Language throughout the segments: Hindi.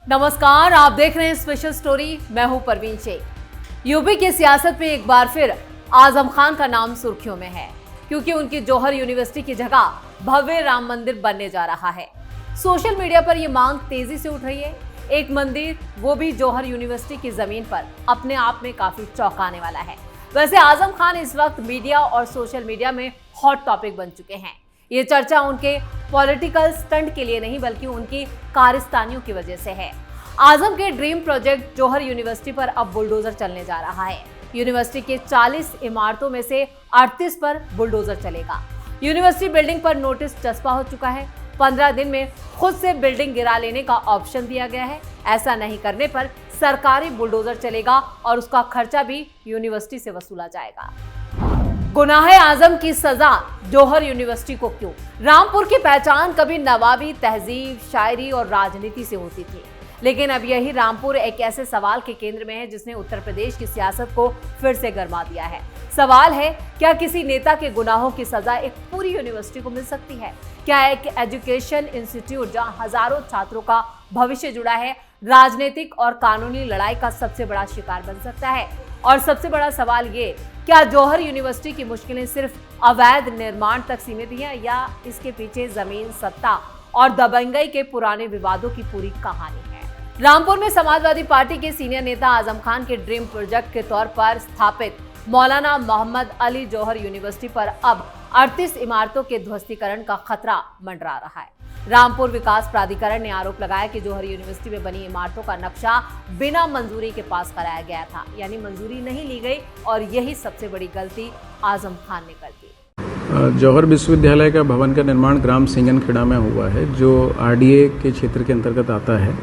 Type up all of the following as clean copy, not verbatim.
नमस्कार, आप देख रहे हैं स्पेशल स्टोरी। मैं हूं परवीन शेख। यूपी की सियासत में एक बार फिर आजम खान का नाम सुर्खियों में है, क्योंकि उनकी जौहर यूनिवर्सिटी की जगह भव्य राम मंदिर बनने जा रहा है। सोशल मीडिया पर यह मांग तेजी से उठ रही है। एक मंदिर, वो भी जौहर यूनिवर्सिटी की जमीन पर, अपने आप में काफी चौंकाने वाला है। वैसे आजम खान इस वक्त मीडिया और सोशल मीडिया में हॉट टॉपिक बन चुके हैं। ये चर्चा उनके पॉलिटिकल स्टंट के लिए नहीं, बल्कि उनकी कारस्तानियों की वजह से है। आजम के ड्रीम प्रोजेक्ट जौहर यूनिवर्सिटी पर अब बुलडोजर चलने जा रहा है। यूनिवर्सिटी के 40 इमारतों में से 38 पर बुलडोजर चलेगा। यूनिवर्सिटी बिल्डिंग पर नोटिस चस्पा हो चुका है। 15 दिन में खुद से बिल्डिंग गिरा लेने का ऑप्शन दिया गया है। ऐसा नहीं करने पर सरकारी बुलडोजर चलेगा और उसका खर्चा भी यूनिवर्सिटी से वसूला जाएगा। गुनाह आजम की सजा जौहर यूनिवर्सिटी को क्यों? रामपुर की पहचान कभी नवाबी तहजीब, शायरी और राजनीति से होती थी, लेकिन अब यही रामपुर एक ऐसे सवाल के केंद्र में है जिसने उत्तर प्रदेश की सियासत को फिर से गरमा दिया है। सवाल है, क्या किसी नेता के गुनाहों की सजा एक पूरी यूनिवर्सिटी को मिल सकती है? क्या एक एजुकेशन इंस्टीट्यूट जहां हजारों छात्रों का भविष्य जुड़ा है, राजनीतिक और कानूनी लड़ाई का सबसे बड़ा शिकार बन सकता है? और सबसे बड़ा सवाल ये, क्या जौहर यूनिवर्सिटी की मुश्किलें सिर्फ अवैध निर्माण तक सीमित हैं, या इसके पीछे जमीन, सत्ता और दबंगई के पुराने विवादों की पूरी कहानी है? रामपुर में समाजवादी पार्टी के सीनियर नेता आजम खान के ड्रीम प्रोजेक्ट के तौर पर स्थापित मौलाना मोहम्मद अली जौहर यूनिवर्सिटी पर अब 38 इमारतों के ध्वस्तीकरण का खतरा मंडरा रहा है। रामपुर विकास प्राधिकरण ने आरोप लगाया कि जौहर यूनिवर्सिटी में बनी इमारतों का नक्शा बिना मंजूरी के पास कराया गया था, यानी मंजूरी नहीं ली गई, और यही सबसे बड़ी गलती आजम खान ने कर दी। जौहर विश्वविद्यालय का भवन का निर्माण ग्राम सिंगनखेड़ा में हुआ है, जो आरडीए के क्षेत्र के अंतर्गत आता है।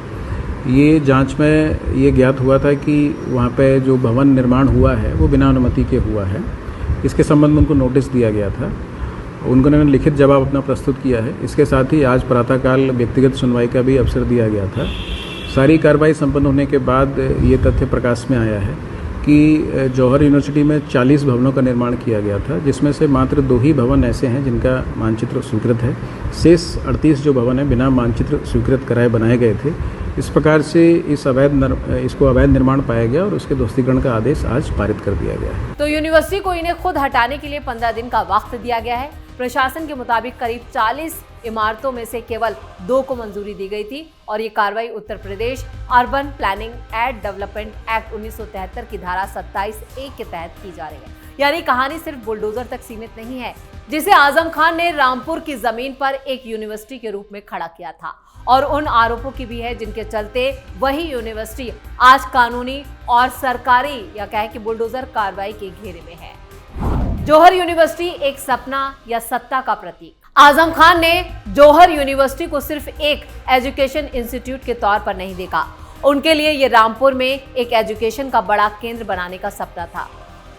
ये जांच में ये ज्ञात हुआ था कि वहाँ पे जो भवन निर्माण हुआ है वो बिना अनुमति के हुआ है। इसके संबंध में उनको नोटिस दिया गया था। उन्होंने लिखित जवाब अपना प्रस्तुत किया है। इसके साथ ही आज प्रातःकाल व्यक्तिगत सुनवाई का भी अवसर दिया गया था। सारी कार्रवाई संपन्न होने के बाद ये तथ्य प्रकाश में आया है कि जौहर यूनिवर्सिटी में 40 भवनों का निर्माण किया गया था, जिसमें से मात्र 2 ही भवन ऐसे हैं जिनका मानचित्र स्वीकृत है। शेष 38 जो भवन है बिना मानचित्र स्वीकृत कराए बनाए गए थे। इस प्रकार से इसको अवैध निर्माण पाया गया और उसके ध्वस्तीकरण का आदेश आज पारित कर दिया गया है। तो यूनिवर्सिटी को इन्हें खुद हटाने के लिए 15 दिन का वक्त दिया गया है। प्रशासन के मुताबिक करीब 40 इमारतों में से केवल 2 को मंजूरी दी गई थी, और ये कार्रवाई Uttar Pradesh urban planning and development act 1973 की धारा 27A के तहत की जा रही है। यानी कहानी सिर्फ बुलडोजर तक सीमित नहीं है, जिसे आजम खान ने रामपुर की जमीन पर एक यूनिवर्सिटी के रूप में खड़ा किया था, और उन आरोपों की भी है जिनके चलते वही यूनिवर्सिटी आज कानूनी और सरकारी, या कहे कि बुलडोजर कार्रवाई के घेरे में है। जौहर यूनिवर्सिटी एक सपना या सत्ता का प्रतीक। आजम खान ने जौहर यूनिवर्सिटी को सिर्फ एक एजुकेशन इंस्टीट्यूट के तौर पर नहीं देखा। उनके लिए ये रामपुर में एक एजुकेशन का बड़ा केंद्र बनाने का सपना था।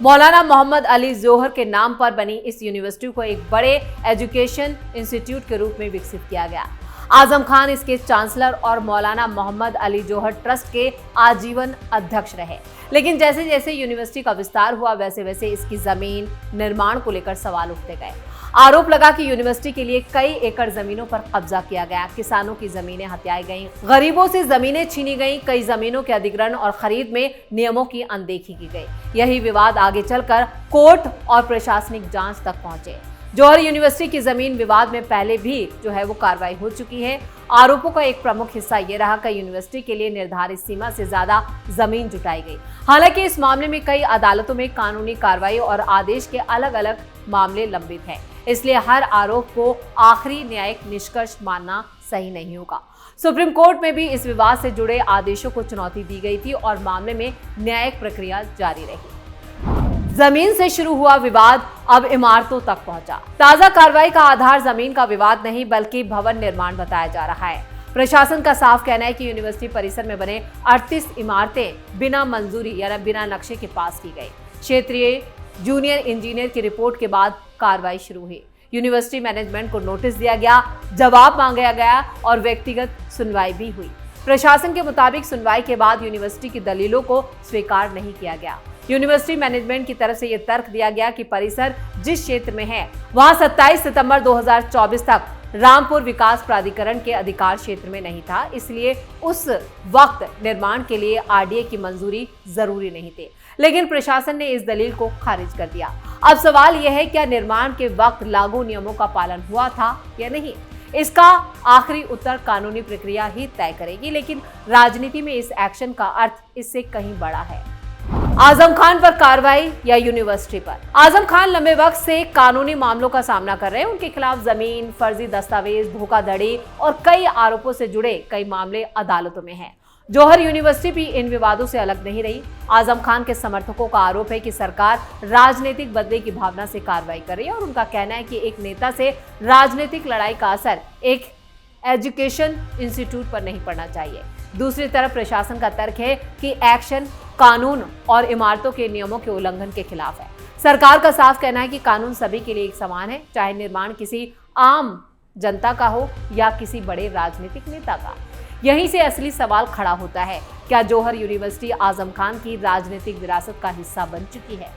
मौलाना मोहम्मद अली जौहर के नाम पर बनी इस यूनिवर्सिटी को एक बड़े एजुकेशन इंस्टीट्यूट के रूप में विकसित किया गया। आजम खान इसके चांसलर और मौलाना मोहम्मद अली जौहर ट्रस्ट के आजीवन अध्यक्ष रहे। लेकिन जैसे जैसे यूनिवर्सिटी का विस्तार हुआ, वैसे वैसे इसकी जमीन निर्माण को लेकर सवाल उठते गए। आरोप लगा कि यूनिवर्सिटी के लिए कई एकड़ जमीनों पर कब्जा किया गया, किसानों की जमीनें हथियाई गईं, गरीबों से जमीनें छीनी गईं, कई जमीनों के अधिग्रहण और खरीद में नियमों की अनदेखी की गई। यही विवाद आगे चलकर कोर्ट और प्रशासनिक जांच तक पहुंचे। जौहर यूनिवर्सिटी की जमीन विवाद में पहले भी जो है वो कार्रवाई हो चुकी है। आरोपों का एक प्रमुख हिस्सा ये रहा कि यूनिवर्सिटी के लिए निर्धारित सीमा से ज्यादा जमीन जुटाई गई। हालांकि इस मामले में कई अदालतों में कानूनी कार्रवाई और आदेश के अलग अलग मामले लंबित हैं, इसलिए हर आरोप को आखिरी न्यायिक निष्कर्ष मानना सही नहीं होगा। सुप्रीम कोर्ट में भी इस विवाद से जुड़े आदेशों को चुनौती दी गई थी और मामले में न्यायिक प्रक्रिया जारी रही। जमीन से शुरू हुआ विवाद अब इमारतों तक पहुंचा। ताजा कार्रवाई का आधार जमीन का विवाद नहीं, बल्कि भवन निर्माण बताया जा रहा है। प्रशासन का साफ कहना है कि यूनिवर्सिटी परिसर में बने 38 इमारतें बिना मंजूरी या बिना नक्शे के पास की गई। क्षेत्रीय जूनियर इंजीनियर की रिपोर्ट के बाद कार्रवाई शुरू हुई। यूनिवर्सिटी मैनेजमेंट को नोटिस दिया गया, जवाब मांगा गया और व्यक्तिगत सुनवाई भी हुई। प्रशासन के मुताबिक सुनवाई के बाद यूनिवर्सिटी की दलीलों को स्वीकार नहीं किया गया। यूनिवर्सिटी मैनेजमेंट की तरफ से यह तर्क दिया गया कि परिसर जिस क्षेत्र में है वहां 27 सितंबर 2024 तक रामपुर विकास प्राधिकरण के अधिकार क्षेत्र में नहीं था, इसलिए उस वक्त निर्माण के लिए आरडीए की मंजूरी जरूरी नहीं थी। लेकिन प्रशासन ने इस दलील को खारिज कर दिया। अब सवाल यह है, क्या निर्माण के वक्त लागू नियमों का पालन हुआ था या नहीं? इसका आखिरी उत्तर कानूनी प्रक्रिया ही तय करेगी, लेकिन राजनीति में इस एक्शन का अर्थ इससे कहीं बड़ा है। आजम खान पर कार्रवाई या यूनिवर्सिटी पर? आजम खान लंबे वक्त से कानूनी मामलों का सामना कर रहे हैं। उनके खिलाफ जमीन, फर्जी दस्तावेज, धोखाधड़ी और कई आरोपों से जुड़े कई मामले अदालतों में हैं। जौहर यूनिवर्सिटी भी इन विवादों से अलग नहीं रही। आजम खान के समर्थकों का आरोप है कि सरकार राजनीतिक बदले की भावना से कार्रवाई कर रही है और उनका कहना है कि एक नेता से राजनीतिक लड़ाई का असर एक एजुकेशन इंस्टीट्यूट पर नहीं पड़ना चाहिए। दूसरी तरफ प्रशासन का तर्क है कि एक्शन कानून और इमारतों के नियमों के उल्लंघन के खिलाफ है। सरकार का साफ कहना है कि कानून सभी के लिए एक समान है, चाहे निर्माण किसी आम जनता का हो या किसी बड़े राजनीतिक नेता का। यहीं से असली सवाल खड़ा होता है, क्या जौहर यूनिवर्सिटी आजम खान की राजनीतिक विरासत का हिस्सा बन चुकी है?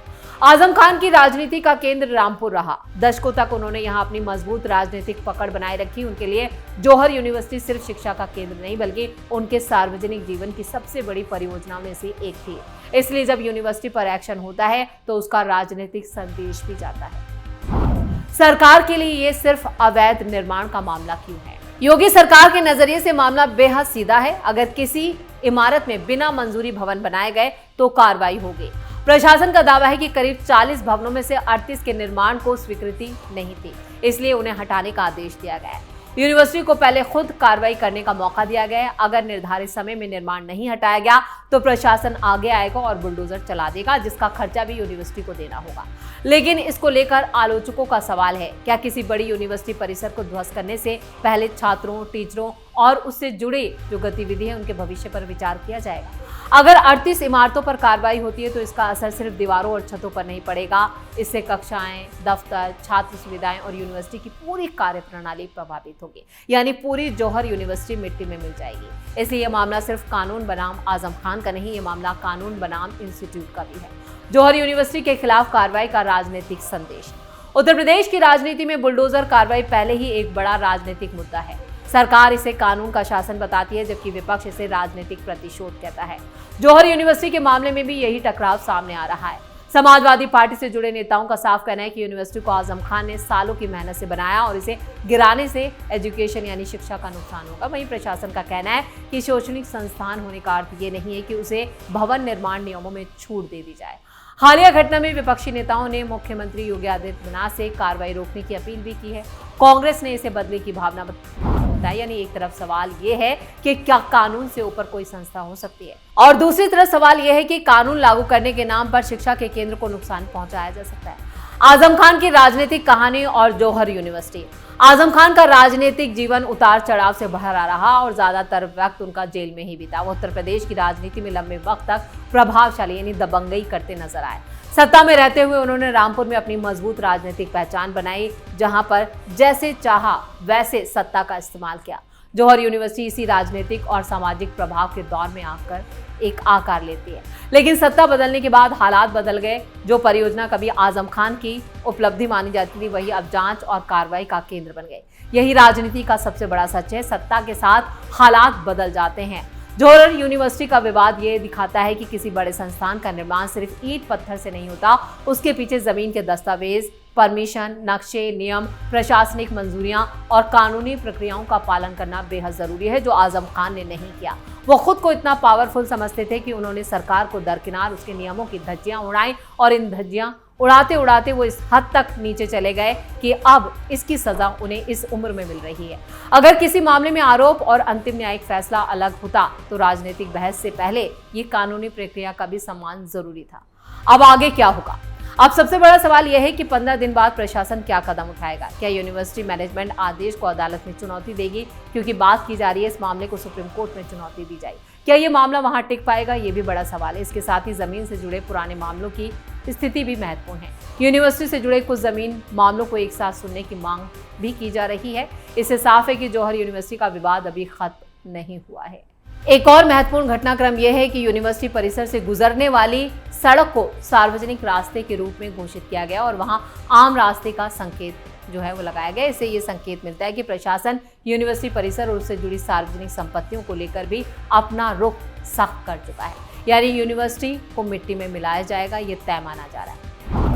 आजम खान की राजनीति का केंद्र रामपुर रहा। दशकों तक उन्होंने यहां अपनी मजबूत राजनीतिक पकड़ बनाए रखी। उनके लिए जौहर यूनिवर्सिटी सिर्फ शिक्षा का केंद्र नहीं, बल्कि उनके सार्वजनिक जीवन की सबसे बड़ी परियोजनाओं में से एक थी। इसलिए जब यूनिवर्सिटी पर एक्शन होता है तो उसका राजनीतिक संदेश भी जाता है। सरकार के लिए ये सिर्फ अवैध निर्माण का मामला क्यों है? योगी सरकार के नजरिए से मामला बेहद सीधा है। अगर किसी इमारत में बिना मंजूरी भवन बनाए गए तो कार्रवाई होगी। प्रशासन का दावा है कि करीब 40 भवनों में से 38 के निर्माण को स्वीकृति नहीं थी, इसलिए उन्हें हटाने का आदेश दिया गया है। यूनिवर्सिटी को पहले खुद कार्रवाई करने का मौका दिया गया है। अगर निर्धारित समय में निर्माण नहीं हटाया गया तो प्रशासन आगे आएगा और बुलडोजर चला देगा, जिसका खर्चा भी यूनिवर्सिटी को देना होगा। लेकिन इसको लेकर आलोचकों का सवाल है, क्या किसी बड़ी यूनिवर्सिटी परिसर को ध्वस्त करने से पहले छात्रों, टीचरों और उससे जुड़े जो गतिविधि है उनके भविष्य पर विचार किया जाएगा? अगर 38 इमारतों पर कार्रवाई होती है तो इसका असर सिर्फ दीवारों और छतों पर नहीं पड़ेगा। इससे कक्षाएं, दफ्तर, छात्र सुविधाएं और यूनिवर्सिटी की पूरी कार्यप्रणाली प्रभावित होगी, यानी पूरी जौहर यूनिवर्सिटी मिट्टी में मिल जाएगी। इसलिए यह मामला सिर्फ कानून बनाम आजम खान का नहीं, ये मामला कानून बनाम इंस्टीट्यूट का भी है। जौहर यूनिवर्सिटी के खिलाफ कार्रवाई का राजनीतिक संदेश। उत्तर प्रदेश की राजनीति में बुलडोजर कार्रवाई पहले ही एक बड़ा राजनीतिक मुद्दा है। सरकार इसे कानून का शासन बताती है, जबकि विपक्ष इसे राजनीतिक प्रतिशोध कहता है। जौहर यूनिवर्सिटी के मामले में भी यही टकराव सामने आ रहा है। समाजवादी पार्टी से जुड़े नेताओं का साफ कहना है कि यूनिवर्सिटी को आजम खान ने सालों की मेहनत से बनाया और इसे गिराने से एजुकेशन यानी शिक्षा का नुकसान होगा। वहीं प्रशासन का कहना है कि शैक्षणिक संस्थान होने का अर्थ ये नहीं है कि उसे भवन निर्माण नियमों में छूट दे दी जाए। हालिया घटना में विपक्षी नेताओं ने मुख्यमंत्री योगी आदित्यनाथ से कार्रवाई रोकने की अपील भी की है। कांग्रेस ने इसे बदले की भावना बताई। यानी एक तरफ सवाल ये है कि क्या कानून से ऊपर कोई संस्था हो सकती है, और दूसरी तरफ सवाल यह है कि कानून लागू करने के नाम पर शिक्षा के केंद्र को नुकसान पहुंचाया जा सकता है। आजम खान की राजनीतिक कहानी और जौहर यूनिवर्सिटी। आजम खान का राजनीतिक जीवन उतार चढ़ाव से भरा रहा और ज्यादातर वक्त उनका जेल में ही बीता। वो उत्तर प्रदेश की राजनीति में लंबे वक्त तक प्रभावशाली यानी दबंगई करते नजर आए। सत्ता में रहते हुए उन्होंने रामपुर में अपनी मजबूत राजनीतिक पहचान बनाई, जहां पर जैसे चाहा वैसे सत्ता का इस्तेमाल किया। जौहर यूनिवर्सिटी इसी राजनीतिक और सामाजिक प्रभाव के दौर में आकर एक आकार लेती है। लेकिन सत्ता बदलने के बाद हालात बदल गए। जो परियोजना कभी आजम खान की उपलब्धि मानी जाती थी, वही अब जांच और कार्रवाई का केंद्र बन गई। यही राजनीति का सबसे बड़ा सच है, सत्ता के साथ हालात बदल जाते हैं। जौहर यूनिवर्सिटी का विवाद ये दिखाता है कि किसी बड़े संस्थान का निर्माण सिर्फ ईंट पत्थर से नहीं होता, उसके पीछे जमीन के दस्तावेज, परमिशन, नक्शे, नियम, प्रशासनिक मंजूरियां और कानूनी प्रक्रियाओं का पालन करना बेहद जरूरी है, जो आजम खान ने नहीं किया। वो खुद को इतना पावरफुल समझते थे कि उन्होंने सरकार को दरकिनार उसके नियमों की धज्जियां उड़ाई और इन धज्जियां उड़ाते उड़ाते वो इस हद तक नीचे चले गए कि अब इसकी सजा उन्हें इस उम्र में मिल रही है। अगर किसी मामले में आरोप और अंतिम न्यायिक फैसला अलग होता तो राजनीतिक बहस से पहले ये कानूनी प्रक्रिया का भी सम्मान जरूरी था। अब आगे क्या होगा? अब सबसे बड़ा सवाल यह है कि 15 दिन बाद प्रशासन क्या कदम उठाएगा। क्या यूनिवर्सिटी मैनेजमेंट आदेश को अदालत में चुनौती देगी? क्योंकि बात की जा रही है इस मामले को सुप्रीम कोर्ट में चुनौती दी जाए। क्या ये मामला वहां टिक पाएगा? ये भी बड़ा सवाल है। इसके साथ ही जमीन से जुड़े पुराने मामलों की स्थिति भी महत्वपूर्ण है। यूनिवर्सिटी से जुड़े कुछ जमीन मामलों को एक साथ सुनने की मांग भी की जा रही है। इससे साफ है कि जौहर यूनिवर्सिटी का विवाद अभी खत्म नहीं हुआ है। एक और महत्वपूर्ण घटनाक्रम यह है कि यूनिवर्सिटी परिसर से गुजरने वाली सड़क को सार्वजनिक रास्ते के रूप में घोषित किया गया और वहां आम रास्ते का संकेत जो है वो लगाया गया। इससे ये संकेत मिलता है कि प्रशासन यूनिवर्सिटी परिसर और उससे जुड़ी सार्वजनिक संपत्तियों को लेकर भी अपना रुख सख्त कर चुका है, यानी यूनिवर्सिटी को मिट्टी में मिलाया जाएगा, ये तय माना जा रहा है।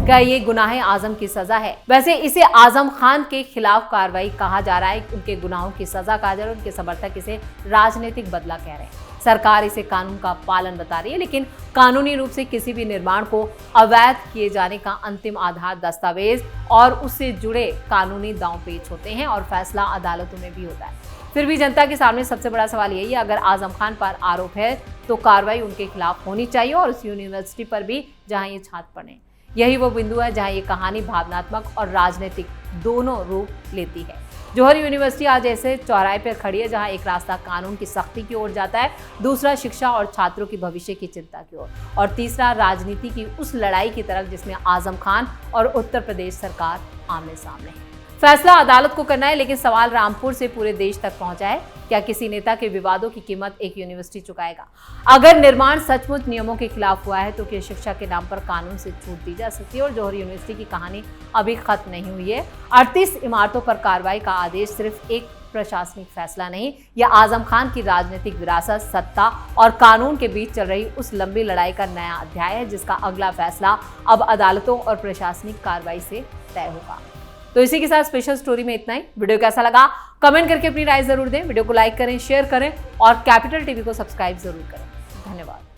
क्या ये गुनाहे आजम की सजा है? वैसे इसे आजम खान के खिलाफ कार्रवाई कहा जा रहा है, उनके गुनाहों की सजा कहा जा रहा है। उनके समर्थक इसे राजनीतिक बदला कह रहे हैं। सरकार इसे कानून का पालन बता रही है, लेकिन कानूनी रूप से किसी भी निर्माण को अवैध किए जाने का अंतिम आधार दस्तावेज और उससे जुड़े कानूनी दांव-पेच होते हैं और फैसला अदालतों में भी होता है। फिर भी जनता के सामने सबसे बड़ा सवाल यही है, अगर आजम खान पर आरोप है तो कार्रवाई उनके खिलाफ होनी चाहिए और उस यूनिवर्सिटी पर भी जहां ये छात्र पड़े। यही वो बिंदु है जहां ये कहानी भावनात्मक और राजनीतिक दोनों रूप लेती है। जौहर यूनिवर्सिटी आज ऐसे चौराहे पर खड़ी है जहां एक रास्ता कानून की सख्ती की ओर जाता है, दूसरा शिक्षा और छात्रों की भविष्य की चिंता की ओर, और तीसरा राजनीति की उस लड़ाई की तरफ जिसमें आजम खान और उत्तर प्रदेश सरकार आमने सामने है। फैसला अदालत को करना है, लेकिन सवाल रामपुर से पूरे देश तक पहुंचा है। क्या किसी नेता के विवादों की कीमत एक यूनिवर्सिटी चुकाएगा? अगर निर्माण सचमुच नियमों के खिलाफ हुआ है तो क्या शिक्षा के नाम पर कानून से छूट दी जा सकती है? और जौहर यूनिवर्सिटी की कहानी अभी खत्म नहीं हुई है। 38 इमारतों पर कार्रवाई का आदेश सिर्फ एक प्रशासनिक फैसला नहीं, यह आजम खान की राजनीतिक विरासत, सत्ता और कानून के बीच चल रही उस लंबी लड़ाई का नया अध्याय है, जिसका अगला फैसला अब अदालतों और प्रशासनिक कार्रवाई से तय होगा। तो इसी के साथ स्पेशल स्टोरी में इतना ही। वीडियो कैसा लगा कमेंट करके अपनी राय जरूर दें, वीडियो को लाइक करें, शेयर करें और कैपिटल टीवी को सब्सक्राइब जरूर करें। धन्यवाद।